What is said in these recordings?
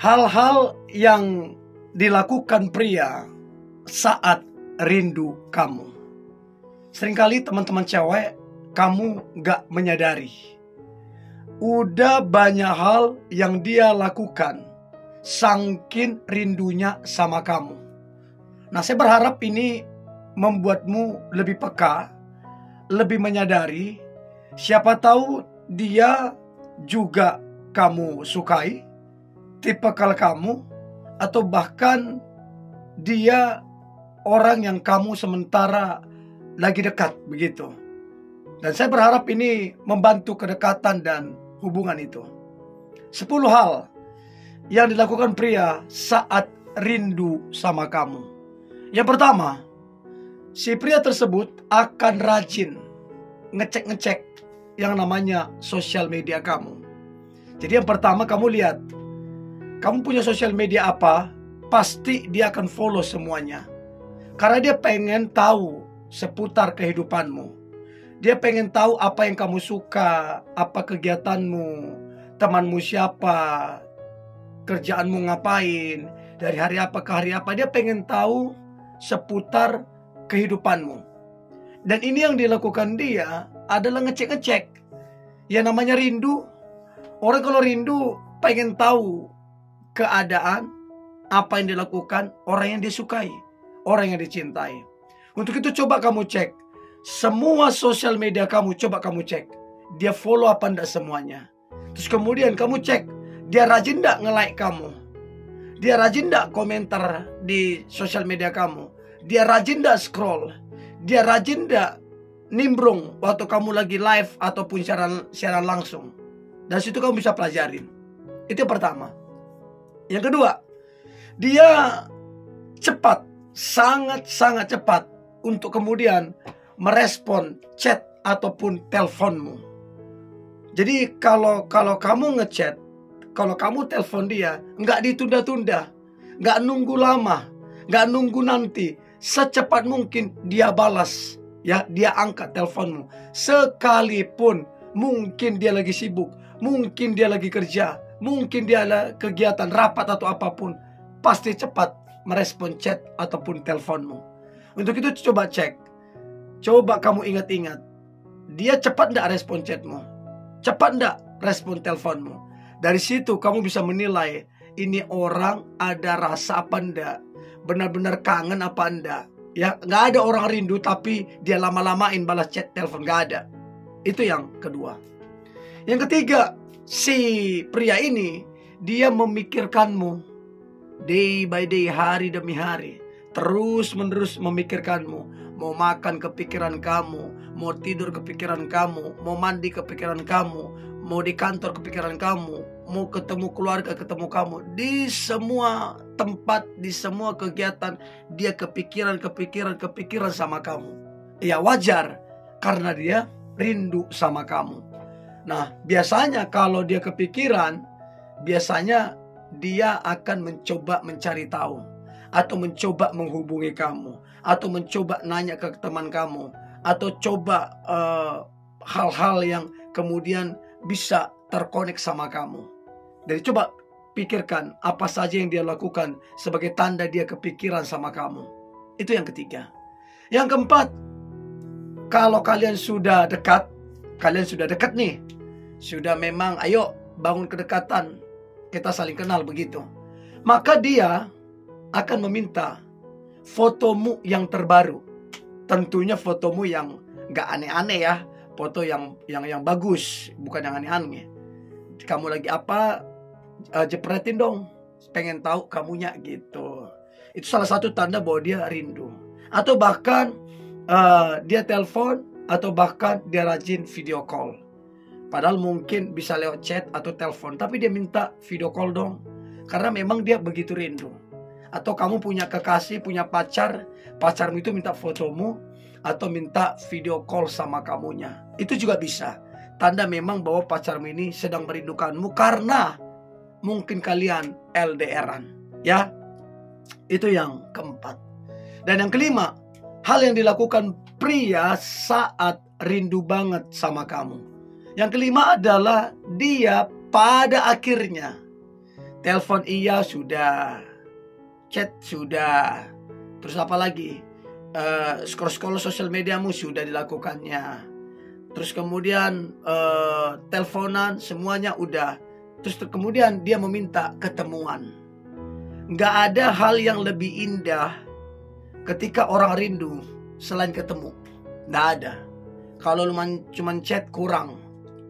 Hal-hal yang dilakukan pria saat rindu kamu. Seringkali teman-teman cewek, kamu gak menyadari udah banyak hal yang dia lakukan saking rindunya sama kamu. Nah, saya berharap ini membuatmu lebih peka, lebih menyadari. Siapa tahu dia juga kamu sukai, tipikal kamu, atau bahkan dia orang yang kamu sementara lagi dekat begitu. Dan saya berharap ini membantu kedekatan dan hubungan itu. 10 hal yang dilakukan pria saat rindu sama kamu. Yang pertama, si pria tersebut akan rajin ngecek-ngecek yang namanya sosial media kamu. Jadi yang pertama, kamu lihat, kamu punya sosial media apa, pasti dia akan follow semuanya. Karena dia pengen tahu seputar kehidupanmu. Dia pengen tahu apa yang kamu suka, apa kegiatanmu, temanmu siapa, kerjaanmu ngapain, dari hari apa ke hari apa. Dia pengen tahu seputar kehidupanmu. Dan ini yang dilakukan dia adalah ngecek-ngecek. Ya namanya rindu. Orang kalau rindu pengen tahu keadaan, apa yang dilakukan orang yang disukai, orang yang dicintai. Untuk itu coba kamu cek semua sosial media kamu, coba kamu cek dia follow apa enggak semuanya. Terus kemudian kamu cek dia rajin enggak nge-like kamu, dia rajin enggak komentar di sosial media kamu, dia rajin enggak scroll, dia rajin enggak nimbrung waktu kamu lagi live ataupun siaran langsung. Dan situ kamu bisa pelajarin. Itu yang pertama. Yang kedua, dia cepat, sangat-sangat cepat untuk kemudian merespon chat ataupun teleponmu. Jadi kalau kamu ngechat, kalau kamu telepon dia, nggak ditunda-tunda, nggak nunggu lama, nggak nunggu nanti, secepat mungkin dia balas, ya dia angkat teleponmu. Sekalipun mungkin dia lagi sibuk, mungkin dia lagi kerja, mungkin dia ada kegiatan rapat atau apapun, pasti cepat merespon chat ataupun teleponmu. Untuk itu coba cek. Coba kamu ingat-ingat, dia cepat enggak respon chatmu? Cepat enggak respon teleponmu? Dari situ kamu bisa menilai ini orang ada rasa apa enggak, benar-benar kangen apa enggak. Ya, nggak ada orang rindu tapi dia lama-lamain balas chat telepon, nggak ada. Itu yang kedua. Yang ketiga, si pria ini dia memikirkanmu day by day, hari demi hari, terus menerus memikirkanmu. Mau makan kepikiran kamu, mau tidur kepikiran kamu, mau mandi kepikiran kamu, mau di kantor kepikiran kamu, mau ketemu keluarga ketemu kamu. Di semua tempat, di semua kegiatan dia kepikiran sama kamu. Ya wajar, karena dia rindu sama kamu. Nah, biasanya kalau dia kepikiran, biasanya dia akan mencoba mencari tahu, atau mencoba menghubungi kamu, atau mencoba nanya ke teman kamu, atau coba hal-hal yang kemudian bisa terkonek sama kamu. Jadi coba pikirkan apa saja yang dia lakukan sebagai tanda dia kepikiran sama kamu. Itu yang ketiga. Yang keempat, kalau kalian sudah dekat nih, sudah memang ayo bangun kedekatan, kita saling kenal begitu, maka dia akan meminta fotomu yang terbaru. Tentunya fotomu yang gak aneh-aneh ya, foto yang bagus, bukan yang aneh-aneh. Kamu lagi apa, jepretin dong, pengen tahu kamunya gitu. Itu salah satu tanda bahwa dia rindu. Atau bahkan dia telepon, atau bahkan dia rajin video call. Padahal mungkin bisa lewat chat atau telepon, tapi dia minta video call dong, karena memang dia begitu rindu. Atau kamu punya kekasih, punya pacar, pacarmu itu minta fotomu atau minta video call sama kamunya. Itu juga bisa tanda memang bahwa pacarmu ini sedang merindukanmu, karena mungkin kalian LDRan, ya. Itu yang keempat. Dan yang kelima, hal yang dilakukan pria saat rindu banget sama kamu. Yang kelima adalah dia pada akhirnya Telepon iya sudah, chat sudah, terus apa lagi? Scroll-scroll sosial mediamu sudah dilakukannya. Terus kemudian teleponan semuanya udah. Terus kemudian dia meminta ketemuan. Nggak ada hal yang lebih indah ketika orang rindu selain ketemu. Nggak ada. Kalau cuman chat kurang,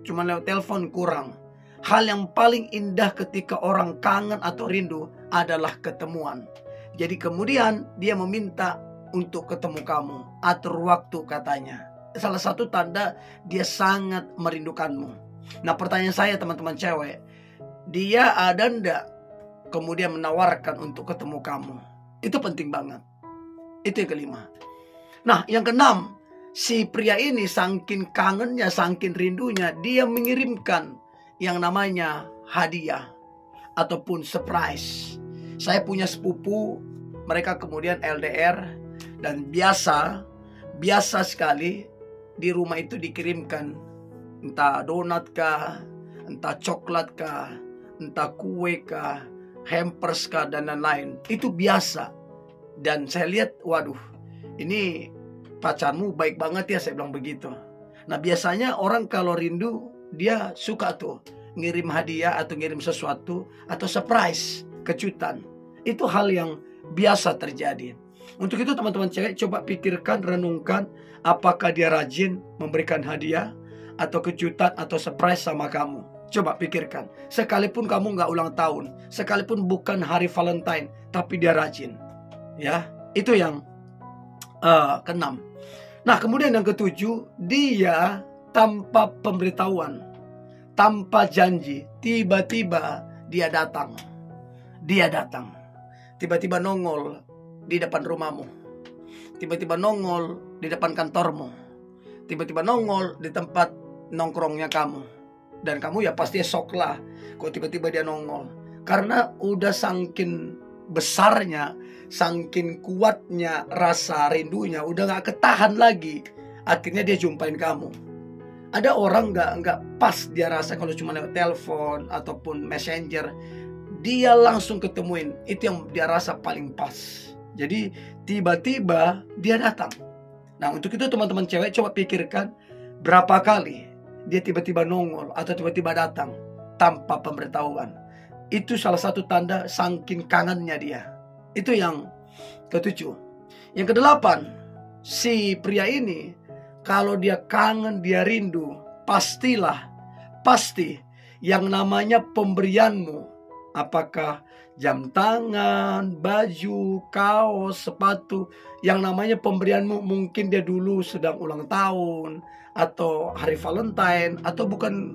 cuman lewat telepon kurang. Hal yang paling indah ketika orang kangen atau rindu adalah ketemuan. Jadi kemudian dia meminta untuk ketemu kamu, atur waktu katanya. Salah satu tanda dia sangat merindukanmu. Nah, pertanyaan saya teman-teman cewek, dia ada ndak kemudian menawarkan untuk ketemu kamu? Itu penting banget. Itu yang kelima. Nah, yang keenam, si pria ini saking kangennya, saking rindunya, dia mengirimkan yang namanya hadiah ataupun surprise. Saya punya sepupu, mereka kemudian LDR, dan biasa sekali di rumah itu dikirimkan entah donat kah, entah coklat kah, entah kue kah, hampers kah, dan lain-lain. Itu biasa. Dan saya lihat, waduh, ini pacarmu baik banget ya, saya bilang begitu. Nah, biasanya orang kalau rindu, dia suka tuh ngirim hadiah atau ngirim sesuatu atau surprise, kejutan. Itu hal yang biasa terjadi. Untuk itu teman-teman cewek, coba pikirkan, renungkan, apakah dia rajin memberikan hadiah atau kejutan atau surprise sama kamu. Coba pikirkan. Sekalipun kamu nggak ulang tahun, sekalipun bukan hari Valentine, tapi dia rajin. Ya, itu yang keenam. Nah, kemudian yang ketujuh, dia tanpa pemberitahuan, tanpa janji, tiba-tiba dia datang. Dia datang. Tiba-tiba nongol di depan rumahmu. Tiba-tiba nongol di depan kantormu. Tiba-tiba nongol di tempat nongkrongnya kamu. Dan kamu ya pasti shock lah kok tiba-tiba dia nongol. Karena udah saking besarnya, saking kuatnya rasa rindunya, udah gak ketahan lagi. Akhirnya dia jumpain kamu. Ada orang nggak pas dia rasa kalau cuma lewat telepon ataupun messenger, dia langsung ketemuin. Itu yang dia rasa paling pas. Jadi tiba-tiba dia datang. Nah, untuk itu teman-teman cewek, coba pikirkan berapa kali dia tiba-tiba nongol atau tiba-tiba datang tanpa pemberitahuan. Itu salah satu tanda saking kangennya dia. Itu yang ketujuh. Yang kedelapan, si pria ini kalau dia kangen, dia rindu, pasti yang namanya pemberianmu, apakah jam tangan, baju, kaos, sepatu, yang namanya pemberianmu mungkin dia dulu sedang ulang tahun atau hari Valentine, atau bukan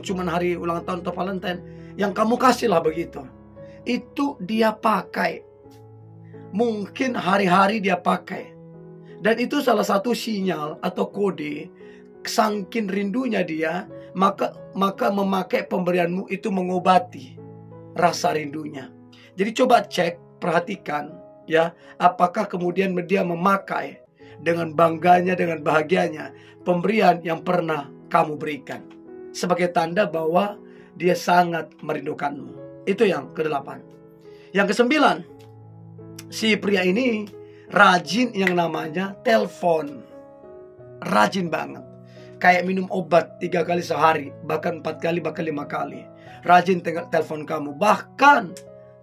cuma hari ulang tahun atau Valentine, yang kamu kasih lah begitu. Itu dia pakai. Mungkin hari-hari dia pakai. Dan itu salah satu sinyal atau kode saking rindunya dia, maka memakai pemberianmu itu mengobati rasa rindunya. Jadi coba cek, perhatikan ya, apakah kemudian dia memakai dengan bangganya, dengan bahagianya pemberian yang pernah kamu berikan sebagai tanda bahwa dia sangat merindukanmu. Itu yang kedelapan. Yang kesembilan, si pria ini rajin yang namanya telepon. Rajin banget. Kayak minum obat 3 kali sehari, bahkan 4 kali, bahkan 5 kali. Rajin telepon kamu. Bahkan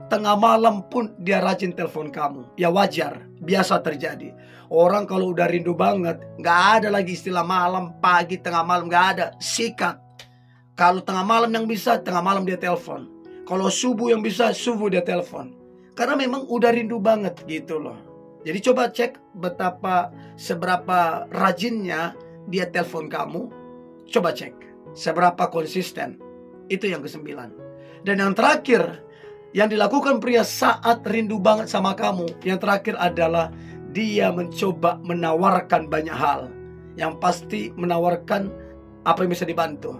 tengah malam pun dia rajin telepon kamu. Ya wajar, biasa terjadi. Orang kalau udah rindu banget, gak ada lagi istilah malam, pagi, tengah malam, gak ada. Sikat. Kalau tengah malam yang bisa, tengah malam dia telepon. Kalau subuh yang bisa, subuh dia telepon. Karena memang udah rindu banget gitu loh. Jadi coba cek seberapa rajinnya dia telepon kamu. Coba cek seberapa konsisten. Itu yang kesembilan. Dan yang terakhir, yang dilakukan pria saat rindu banget sama kamu, yang terakhir adalah dia mencoba menawarkan banyak hal. Yang pasti menawarkan apa yang bisa dibantu,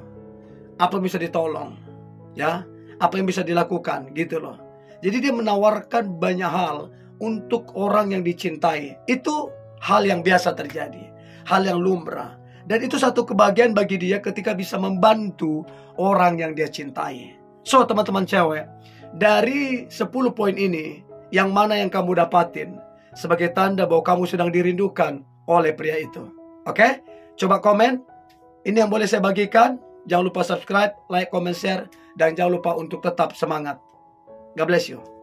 apa yang bisa ditolong, ya, apa yang bisa dilakukan gitu loh. Jadi dia menawarkan banyak hal untuk orang yang dicintai. Itu hal yang biasa terjadi, hal yang lumrah. Dan itu satu kebahagiaan bagi dia ketika bisa membantu orang yang dia cintai. So teman-teman cewek, dari 10 poin ini, yang mana yang kamu dapatin sebagai tanda bahwa kamu sedang dirindukan oleh pria itu? Oke? Coba komen. Ini yang boleh saya bagikan. Jangan lupa subscribe, like, comment, share. Dan jangan lupa untuk tetap semangat. God bless you.